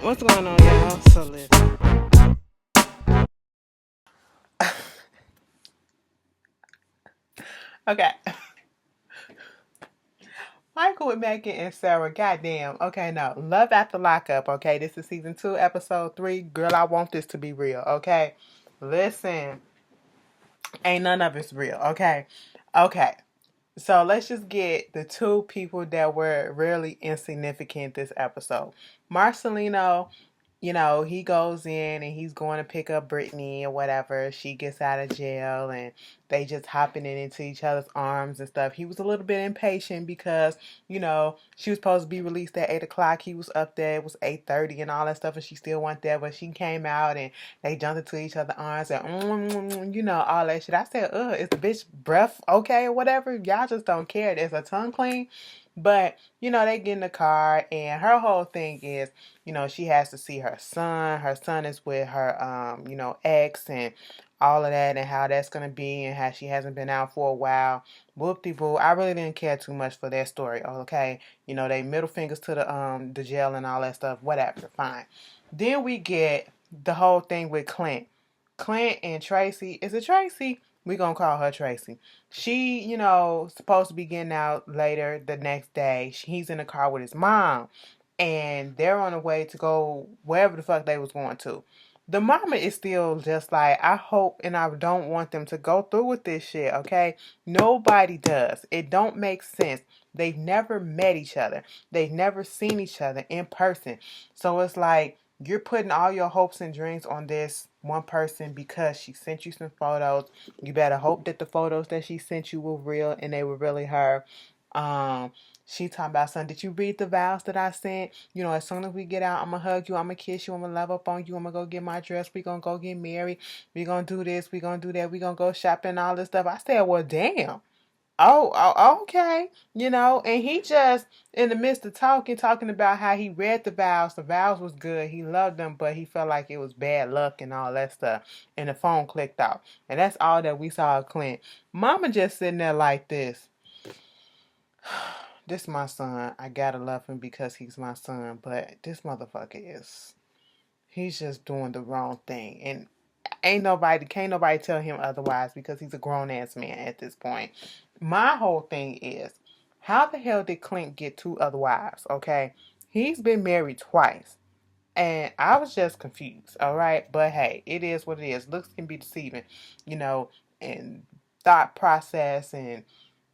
What's going on, y'all? So listen. Okay. Michael with Megan and Sarah. Goddamn. Okay, no. Love After Lockup. Okay, this is season 2, episode 3. Girl, I want this to be real. Okay, listen. Ain't none of it's real. Okay, okay. So let's just get the two people that were really insignificant this episode. Marcelino, he goes in and he's going to pick up Brittany or whatever. She gets out of jail and they just hopping into each other's arms and stuff. He was a little bit impatient because, she was supposed to be released at 8 o'clock. He was up there. It was 8:30 and all that stuff, and she still went there. But she came out and they jumped into each other's arms and all that shit. I said, is the bitch breath okay or whatever? Y'all just don't care. There's a tongue clean. But, they get in the car and her whole thing is, she has to see her son. Her son is with her, ex and all of that and how that's going to be and how she hasn't been out for a while. Whoop-de-boo. I really didn't care too much for their story, okay? They middle fingers to the jail and all that stuff. Whatever, fine. Then we get the whole thing with Clint. Clint and Tracie. Is it Tracie? We gonna call her Tracie. She, supposed to be getting out later the next day. He's in the car with his mom and they're on the way to go wherever the fuck they was going to. The mama is still just like, I hope and I don't want them to go through with this shit, okay? Nobody does. It don't make sense. They've never met each other. They've never seen each other in person. So it's like you're putting all your hopes and dreams on this one person because she sent you some photos. You better hope that the photos that she sent you were real and they were really her. She talking about something. Did you read the vows that I sent? As soon as we get out, I'm going to hug you. I'm going to kiss you. I'm going to love up on you. I'm going to go get my dress. We going to go get married. We going to do this. We going to do that. We going to go shopping, all this stuff. I said, well, damn. Oh, okay. And he just, in the midst of talking about how he read the vows. The vows was good. He loved them, but he felt like it was bad luck and all that stuff. And the phone clicked off. And that's all that we saw of Clint. Mama just sitting there like this. This my son. I gotta love him because he's my son. But this motherfucker he's just doing the wrong thing. And can't nobody tell him otherwise because he's a grown ass man at this point. My whole thing is, how the hell did Clint get 2 other wives? Okay. He's been married twice. And I was just confused. All right. But hey, it is what it is. Looks can be deceiving, and thought process and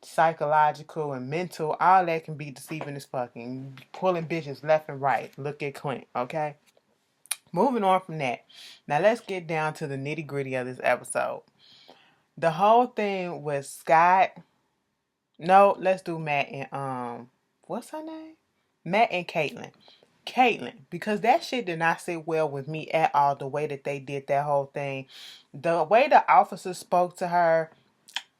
psychological and mental, all that can be deceiving as fucking. Pulling bitches left and right. Look at Clint, okay? Moving on from that. Now let's get down to the nitty gritty of this episode. The whole thing with Scott. No, let's do Matt and what's her name? Matt and Caitlin. Caitlin, because that shit did not sit well with me at all, the way that they did that whole thing. The way the officer spoke to her,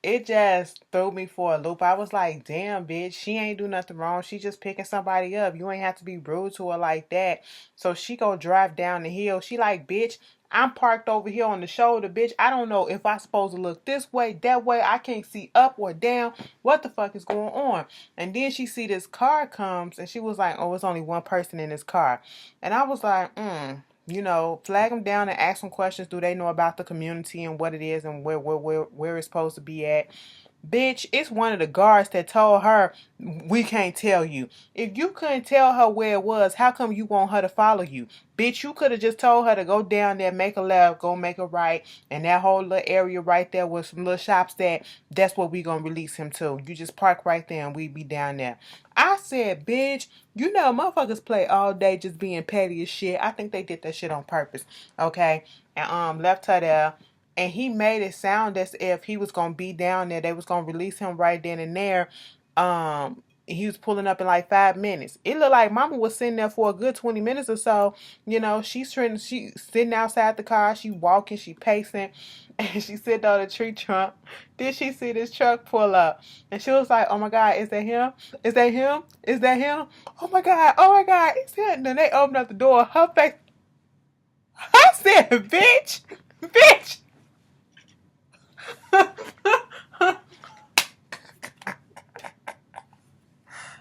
it just threw me for a loop. I was like, damn, bitch, she ain't do nothing wrong. She just picking somebody up. You ain't have to be rude to her like that. So she go drive down the hill. She like, bitch, I'm parked over here on the shoulder, bitch. I don't know if I supposed to look this way, that way. I can't see up or down. What the fuck is going on? And then she see this car comes and she was like, oh, it's only one person in this car. And I was like, flag them down and ask them questions. Do they know about the community and what it is and where it's supposed to be at? Bitch, it's one of the guards that told her, we can't tell you. If you couldn't tell her where it was, how come you want her to follow you? Bitch, you could have just told her to go down there, make a left, go make a right, and that whole little area right there with some little shops that's what we gonna release him to. You just park right there and we be down there. I said, bitch, motherfuckers play all day just being petty as shit. I think they did that shit on purpose. Okay? And left her there. And he made it sound as if he was gonna be down there. They was gonna release him right then and there. He was pulling up in like 5 minutes. It looked like Mama was sitting there for a good 20 minutes or so. She's sitting outside the car. She walking. She pacing, and she sitting on the tree trunk. Then she see this truck pull up, and she was like, "Oh my God, is that him? Is that him? Is that him? Oh my God! Oh my God! It's him!" And then they opened up the door. Her face. I said, "Bitch, bitch."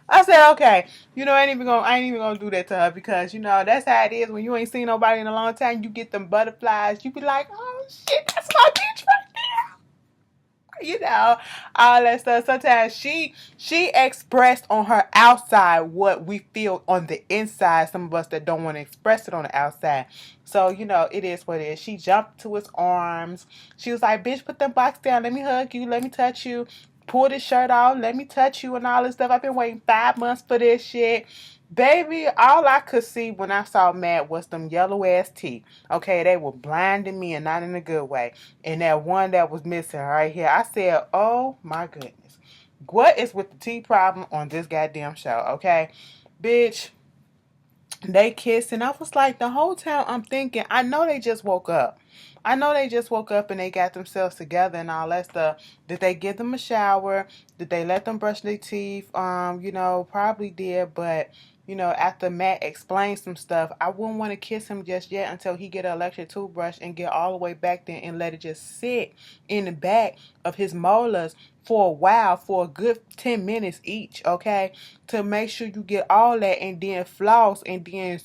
I said, okay, I ain't even gonna do that to her because that's how it is when you ain't seen nobody in a long time. You get them butterflies. You be like, oh shit, that's my bitch right there. All that stuff. Sometimes she expressed on her outside what we feel on the inside. Some of us that don't want to express it on the outside. So it is what it is. She jumped to his arms. She was like, bitch, put them box down. Let me hug you. Let me touch you. Pull this shirt off. Let me touch you and all this stuff. I've been waiting 5 months for this shit. Baby, all I could see when I saw Matt was them yellow ass teeth. Okay, they were blinding me and not in a good way. And that one that was missing right here, I said, oh my goodness. What is with the teeth problem on this goddamn show, okay? Bitch, they kissed and I was like, the whole time I'm thinking, I know they just woke up. I know they just woke up and they got themselves together and all that stuff. Did they give them a shower? Did they let them brush their teeth? Probably did, but after Matt explained some stuff, I wouldn't want to kiss him just yet until he get an electric toothbrush and get all the way back there and let it just sit in the back of his molars for a while, for a good 10 minutes each, okay? To make sure you get all that and then floss and then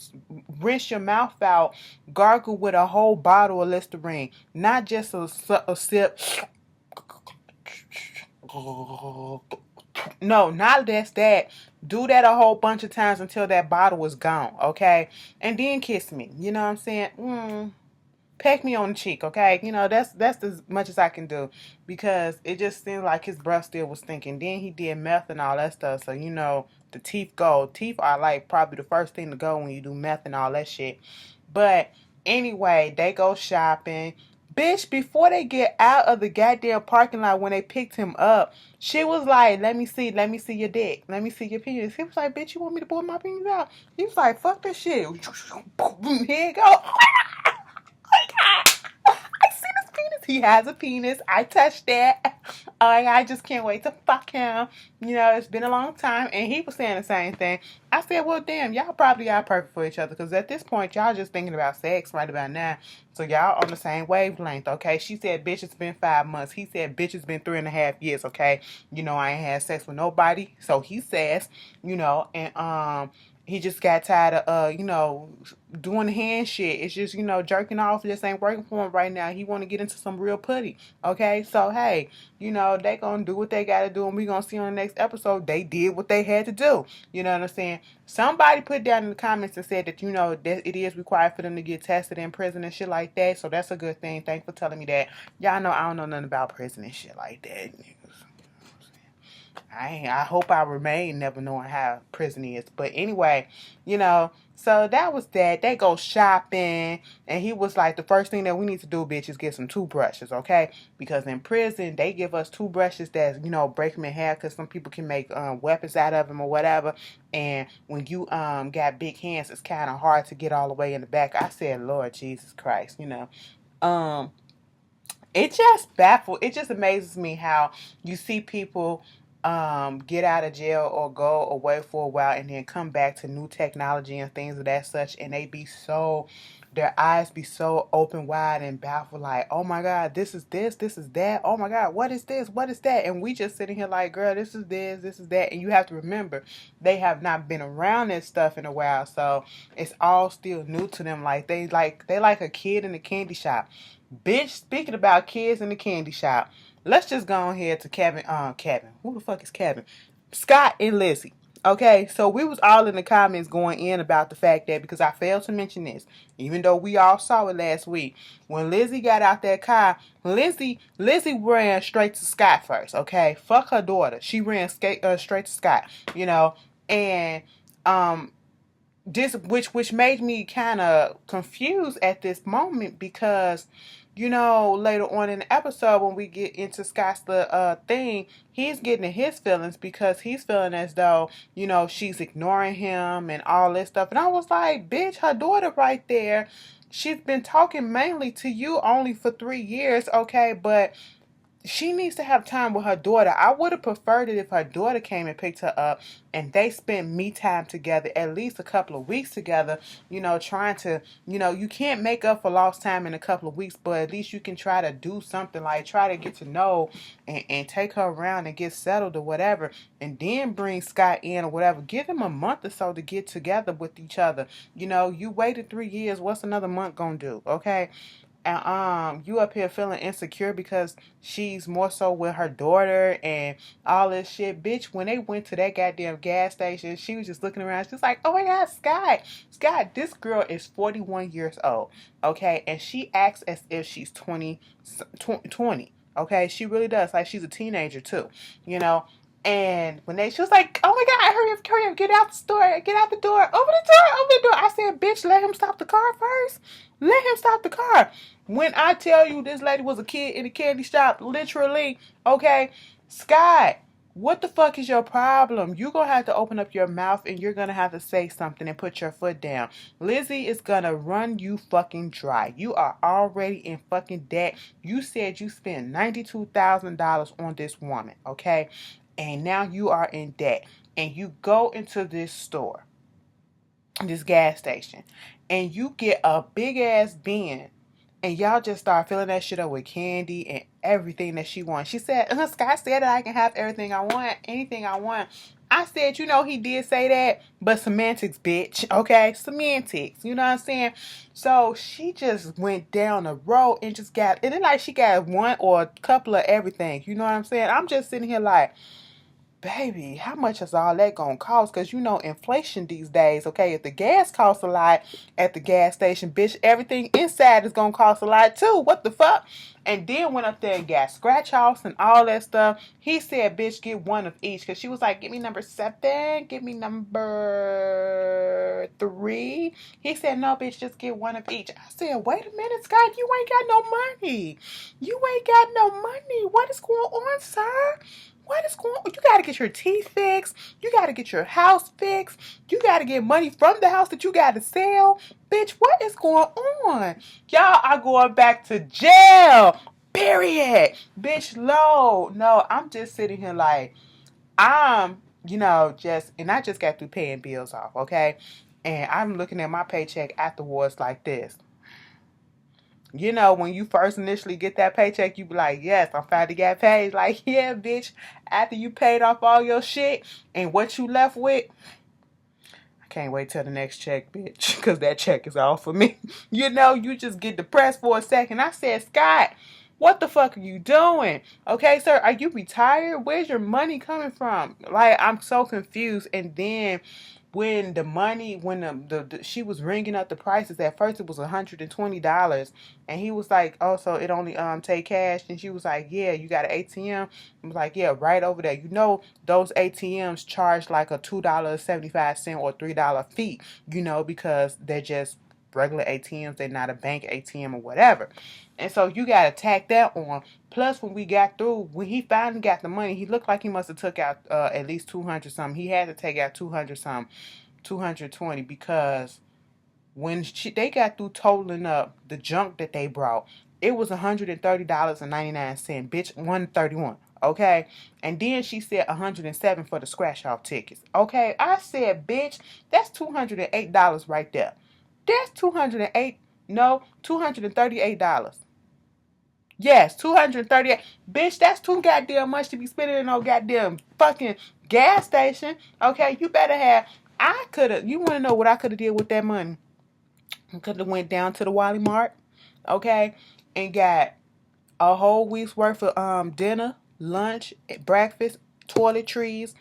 rinse your mouth out, gargle with a whole bottle of Listerine, not just a sip. No, not just that. Do that a whole bunch of times until that bottle is gone, okay? And then kiss me. You know what I'm saying? Peck me on the cheek, okay? That's as much as I can do because it just seemed like his breath still was stinking. Then he did meth and all that stuff, so the teeth go. Teeth are like probably the first thing to go when you do meth and all that shit. But anyway, they go shopping. Bitch, before they get out of the goddamn parking lot when they picked him up, she was like, let me see your dick. Let me see your penis. He was like, bitch, you want me to pull my penis out? He was like, fuck this shit. Here you go. I see this penis. He has a penis. I touched that. I just can't wait to fuck him. It's been a long time. And he was saying the same thing. I said, well, damn, y'all probably are perfect for each other. Because at this point, y'all just thinking about sex right about now. So y'all on the same wavelength, okay? She said, bitch, it's been 5 months. He said, bitch, it's been 3.5 years, okay? I ain't had sex with nobody. So he says, and he just got tired of doing the hand shit. It's just jerking off just ain't working for him right now. He want to get into some real putty, okay? So hey, they gonna do what they gotta do, and we gonna see on the next episode they did what they had to do. You know what I'm saying? Somebody put down in the comments and said that that it is required for them to get tested in prison and shit like that. So that's a good thing. Thanks for telling me that. Y'all know I don't know nothing about prison and shit like that. I hope I remain never knowing how prison is. But anyway, so that was that. They go shopping. And he was like, the first thing that we need to do, bitch, is get some toothbrushes, okay? Because in prison, they give us toothbrushes that's, break them in half because some people can make weapons out of them or whatever. And when you got big hands, it's kind of hard to get all the way in the back. I said, Lord Jesus Christ, it just amazes me how you see people get out of jail or go away for a while and then come back to new technology and things of that such, and their eyes be so open wide and baffled, like, oh my God, this is that, oh my God, what is this, what is that? And we just sitting here like, girl, this is that. And you have to remember, they have not been around this stuff in a while, so it's all still new to them. Like they like a kid in a candy shop. Bitch, speaking about kids in the candy shop, let's just go ahead to Kevin. Who the fuck is Kevin? Scott and Lizzie. Okay, so we was all in the comments going in about the fact that, because I failed to mention this, even though we all saw it last week, when Lizzie got out that car, Lizzie ran straight to Scott first. Okay, fuck her daughter. She ran straight to Scott. And this which made me kind of confused at this moment because later on in the episode when we get into Scott's thing, he's getting in his feelings because he's feeling as though she's ignoring him and all this stuff. And I was like, bitch, her daughter right there, she's been talking mainly to you only for 3 years, okay? But she needs to have time with her daughter. I would have preferred it if her daughter came and picked her up and they spent me time together, at least a couple of weeks together, trying to, you can't make up for lost time in a couple of weeks, but at least you can try to do something, like try to get to know and take her around and get settled or whatever, and then bring Scott in or whatever. Give them a month or so to get together with each other. You waited 3 years. What's another month gonna do? Okay. And you up here feeling insecure because she's more so with her daughter and all this shit. Bitch, when they went to that goddamn gas station, she was just looking around. She's like, oh my God, Scott, this girl is 41 years old, okay? And she acts as if she's 20, okay? She really does. Like, she's a teenager too, you know? And she was like, oh my God, hurry up, get out the store, get out the door, open the door. I said, bitch, let him stop the car first. Let him stop the car. When I tell you this lady was a kid in a candy shop, literally, okay, Scott, what the fuck is your problem? You're going to have to open up your mouth and you're going to have to say something and put your foot down. Lizzie is going to run you fucking dry. You are already in fucking debt. You said you spent $92,000 on this woman, okay? And now you are in debt. And you go into this store, this gas station, and you get a big ass bin, and y'all just start filling that shit up with candy and everything that she wants. She said, Scott said that I can have everything I want, anything I want. I said, he did say that, but semantics, bitch, okay? Semantics, you know what I'm saying? So she just went down the road and just got, and then like she got one or a couple of everything, you know what I'm saying? I'm just sitting here like, baby, how much is all that gonna cost? Because inflation these days, okay? If the gas costs a lot at the gas station, bitch, everything inside is gonna cost a lot too. What the fuck? And then went up there and got scratch offs and all that stuff. He said, bitch, get one of each. Because she was like, give me number 7, give me number 3. He said, no, bitch, just get one of each. I said, wait a minute, Scott, you ain't got no money. You ain't got no money. What is going on, sir? What is going on? You got to get your teeth fixed. You got to get your house fixed. You got to get money from the house that you got to sell. Bitch, what is going on? Y'all are going back to jail. Period. Bitch, no, I'm just sitting here like, and I just got through paying bills off, okay? And I'm looking at my paycheck afterwards like this. When you first initially get that paycheck, you be like, yes, I'm finally got paid. Like, yeah, bitch, after you paid off all your shit and what you left with, I can't wait till the next check, bitch, because that check is all for me. You just get depressed for a second. I said, Scott, what the fuck are you doing? Okay, sir, are you retired? Where's your money coming from? Like, I'm so confused. And then when she was ringing up the prices, at first it was $120, and he was like, oh, so it only take cash? And she was like, yeah, you got an ATM? I was like, yeah, right over there. Those ATMs charge like a $2.75 or $3 fee, because they're just regular ATMs. They're not a bank ATM or whatever. And so you got to tack that on. Plus, when we got through, when he finally got the money, he looked like he must have took out at least 200 something. He had to take out 200 something, 220, because when they got through totaling up the junk that they brought, it was $130.99. Bitch, 131. Okay, and then she said 107 for the scratch off tickets. Okay, I said, bitch, that's $208 right there. That's $238. Yes, 238. Bitch, that's too goddamn much to be spending in no goddamn fucking gas station. Okay, you better have. You want to know what I could have did with that money? I could have went down to the Wally Mart, okay, and got a whole week's worth of dinner, lunch, breakfast, toiletries,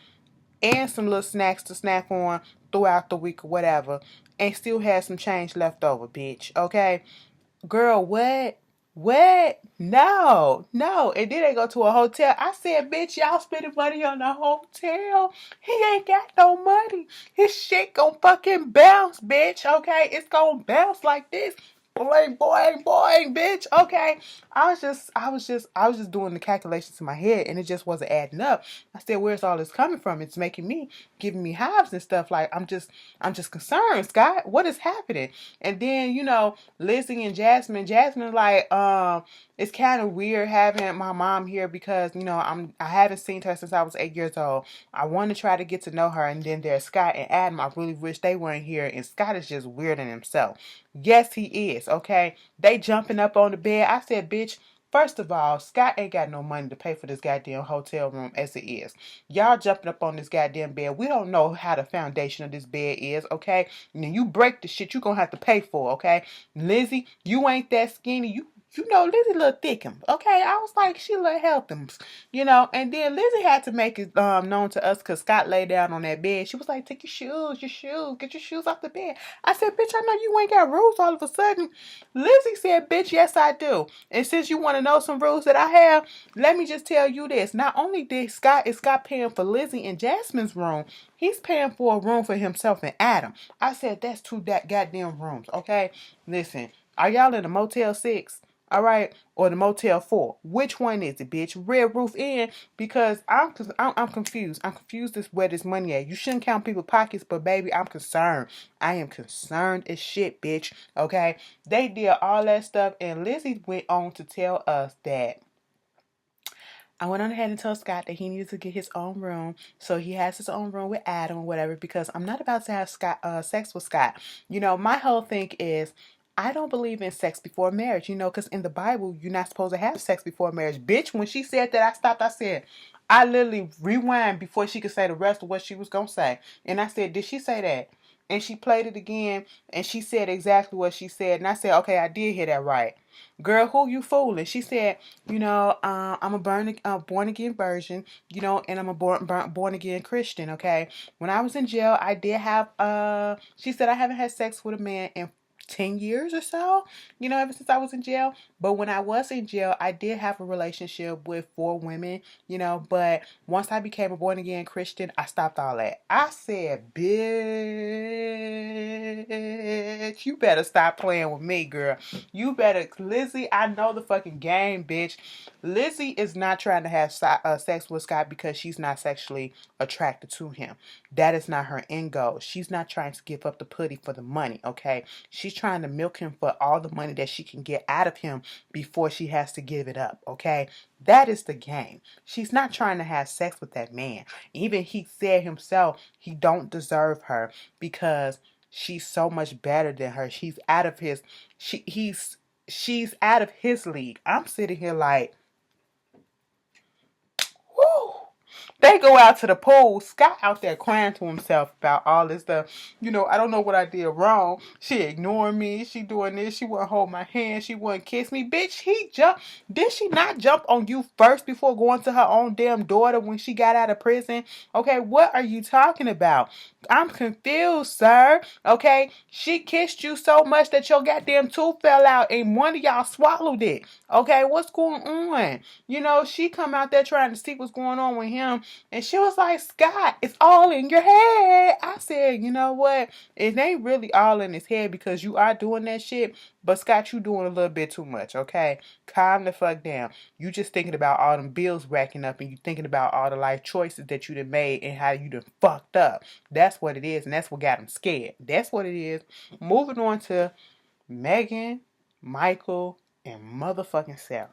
and some little snacks to snack on throughout the week or whatever, and still had some change left over, bitch, okay? Girl, what? What? No. And then they go to a hotel. I said, bitch, y'all spending money on the hotel. He ain't got no money. His shit gonna fucking bounce, bitch. Okay? It's gonna bounce like this. Boing, boing, boing, bitch. Okay. I was just doing the calculations in my head, and it just wasn't adding up. I said, where's all this coming from? It's making me giving me hives and stuff. Like, I'm just concerned, Scott. What is happening? And then, Lizzie and Jasmine like, it's kind of weird having my mom here because, I haven't seen her since I was 8 years old. I want to try to get to know her. And then there's Scott and Adam. I really wish they weren't here. And Scott is just weird in himself. Yes, he is. Okay. They jumping up on the bed. I said, bitch, first of all, Scott ain't got no money to pay for this goddamn hotel room as it is. Y'all jumping up on this goddamn bed. We don't know how the foundation of this bed is, okay? And then you break the shit, you gonna have to pay for, okay? Lizzie, you ain't that skinny. You know Lizzie look thickums, okay? I was like, she look healthums, And then Lizzie had to make it known to us because Scott lay down on that bed. She was like, take your shoes, get your shoes off the bed. I said, bitch, I know you ain't got rules all of a sudden. Lizzie said, bitch, yes, I do. And since you want to know some rules that I have, let me just tell you this. Not only is Scott paying for Lizzie and Jasmine's room, he's paying for a room for himself and Adam. I said, that's two goddamn rooms, okay? Listen, are y'all in a Motel 6? All right, or the Motel 4. Which one is it, bitch? Red Roof Inn? Because I'm confused. I'm confused as where this money at. You shouldn't count people's pockets, but baby, I'm concerned. I am concerned as shit, bitch. Okay, they did all that stuff, and Lizzie went on to tell us that I went on ahead and told Scott that he needed to get his own room, so he has his own room with Adam or whatever. Because I'm not about to have sex with Scott. My whole thing is, I don't believe in sex before marriage, because in the Bible, you're not supposed to have sex before marriage. Bitch, when she said that, I stopped. I said, I literally rewind before she could say the rest of what she was going to say. And I said, did she say that? And she played it again, and she said exactly what she said. And I said, okay, I did hear that right. Girl, who you fooling? She said, I'm a born again virgin, and I'm a born again Christian, okay? When I was in jail, I did have, she said I haven't had sex with a man in 10 years or so, ever since I was in jail. But when I was in jail, I did have a relationship with 4 women, but once I became a born again Christian, I stopped all that. I said, bitch, you better stop playing with me, girl. You better, Lizzie, I know the fucking game, bitch. Lizzie is not trying to have sex with Scott because she's not sexually attracted to him. That is not her end goal. She's not trying to give up the putty for the money, okay? She's trying to milk him for all the money that she can get out of him before she has to give it up, okay? That is the game. She's not trying to have sex with that man. Even he said himself he don't deserve her because she's so much better than her. She's out of his she's out of his league. I'm sitting here like, whoo. They go out to the pool. Scott out there crying to himself about all this stuff. I don't know what I did wrong. She ignoring me. She doing this. She wouldn't hold my hand. She wouldn't kiss me. Bitch, he jumped. Did she not jump on you first before going to her own damn daughter when she got out of prison? Okay, what are you talking about? I'm confused, sir. Okay, she kissed you so much that your goddamn tooth fell out and one of y'all swallowed it. Okay, what's going on? She come out there trying to see what's going on with him. And she was like, Scott, it's all in your head. I said, you know what? It ain't really all in his head because you are doing that shit. But Scott, you doing a little bit too much, okay? Calm the fuck down. You just thinking about all them bills racking up and you thinking about all the life choices that you done made and how you done fucked up. That's what it is, and that's what got him scared. That's what it is. Moving on to Megan, Michael, and motherfucking Sarah.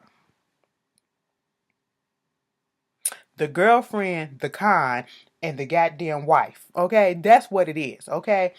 The girlfriend, the con, and the goddamn wife. Okay, that's what it is. Okay,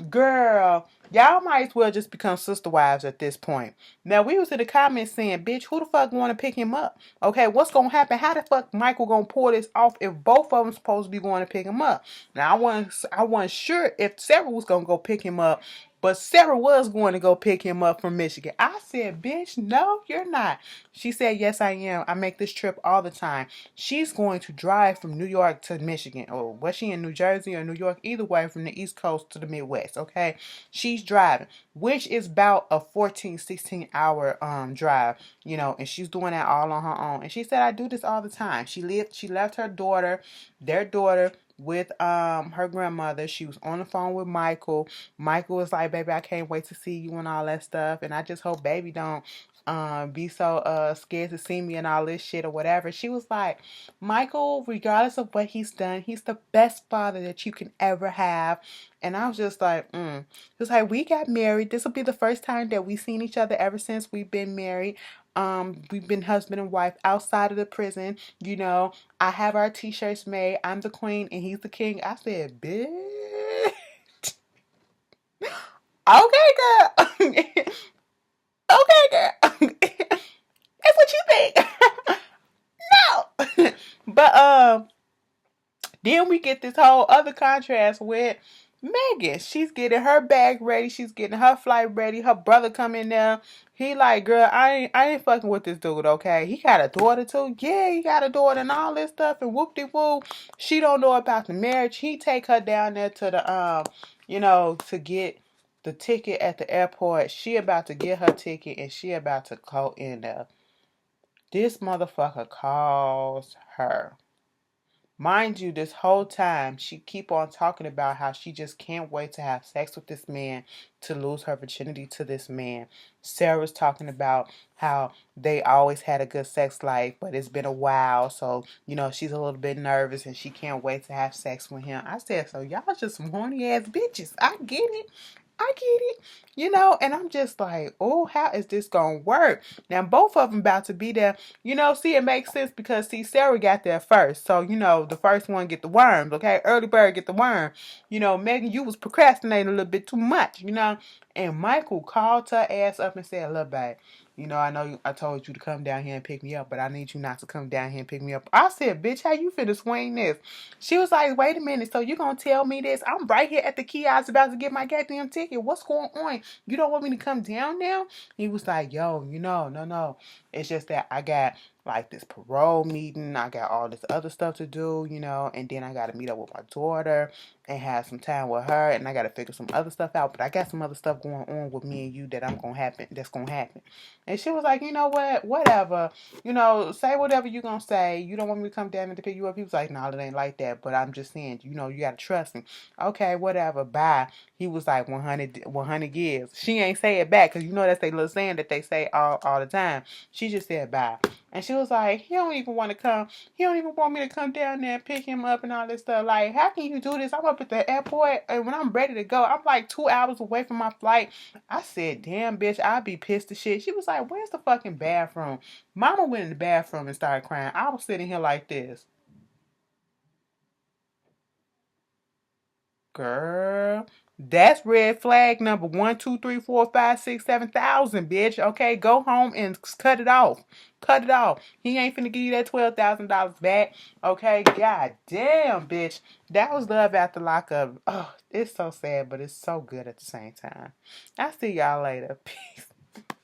girl, y'all might as well just become sister wives at this point. Now we was in the comments saying, "Bitch, who the fuck want to pick him up?" Okay, what's gonna happen? How the fuck Michael gonna pull this off if both of them supposed to be going to pick him up? Now I wasn't sure if Sarah was gonna go pick him up. But Sarah was going to go pick him up from Michigan. I said, bitch, no, you're not. She said, yes, I am. I make this trip all the time. She's going to drive from New York to Michigan. Or was she in New Jersey or New York? Either way, from the East Coast to the Midwest, okay? She's driving, which is about a 14, 16-hour drive, and she's doing that all on her own. And she said, I do this all the time. She left her daughter, their daughter, with her grandmother. She was on the phone with Michael. Michael was like, baby, I can't wait to see you and all that stuff. And I just hope baby don't be so scared to see me and all this shit or whatever. She was like, Michael, regardless of what he's done, he's the best father that you can ever have. And I was just like, It was like, we got married. This will be the first time that we've seen each other ever since we've been married. We've been husband and wife outside of the prison. You know, I have our t-shirts made. I'm the queen and he's the king. I said, bitch. Okay, girl. Okay, girl. That's what you think. No. But then we get this whole other contrast with Megan. She's getting her bag ready. She's getting her flight ready. Her brother come in there. He like, girl, I ain't fucking with this dude, okay? He got a daughter too. Yeah, he got a daughter and all this stuff and whoop de whoop. She don't know about the marriage. He take her down there to the to get the ticket at the airport. She about to get her ticket and she about to go in there. This motherfucker calls her. Mind you, this whole time, she keep on talking about how she just can't wait to have sex with this man, to lose her virginity to this man. Sarah's talking about how they always had a good sex life, but it's been a while, so, she's a little bit nervous and she can't wait to have sex with him. I said, so y'all just some horny ass bitches. I get it. I get it. And I'm just like, oh, how is this going to work? Now, both of them about to be there. See, it makes sense because, see, Sarah got there first. So, the first one get the worms, okay? Early bird get the worm. Megan, you was procrastinating a little bit too much, And Michael called her ass up and said, look, babe, I know I told you to come down here and pick me up, but I need you not to come down here and pick me up. I said, bitch, how you finna swing this? She was like, wait a minute, so you gonna tell me this? I'm right here at the kiosk about to get my goddamn ticket. What's going on? You don't want me to come down now? He was like, yo, no. It's just that I got like this parole meeting. I got all this other stuff to do, and then I got to meet up with my daughter and have some time with her, and I got to figure some other stuff out. But I got some other stuff going on with me and you that's gonna happen. And she was like, you know what? Whatever. Say whatever you gonna say. You don't want me to come down and to pick you up. He was like, no, it ain't like that. But I'm just saying, you gotta trust me. Okay, whatever. Bye. He was like 100 years. She ain't say it back because that's their little saying that they say all the time. She just said bye. And she was like, he don't even want to come. He don't even want me to come down there and pick him up and all this stuff. Like, how can you do this? I'm up at the airport and when I'm ready to go, I'm like 2 hours away from my flight. I said, damn, bitch, I'd be pissed as shit. She was like, where's the fucking bathroom? Mama went in the bathroom and started crying. I was sitting here like this. Girl, that's red flag number 1, 2, 3, 4, 5, 6, 7,000, bitch. Okay, go home and cut it off. Cut it off. He ain't finna give you that $12,000 back. Okay, god damn, bitch. That was love after lockup. Oh, it's so sad, but it's so good at the same time. I'll see y'all later. Peace.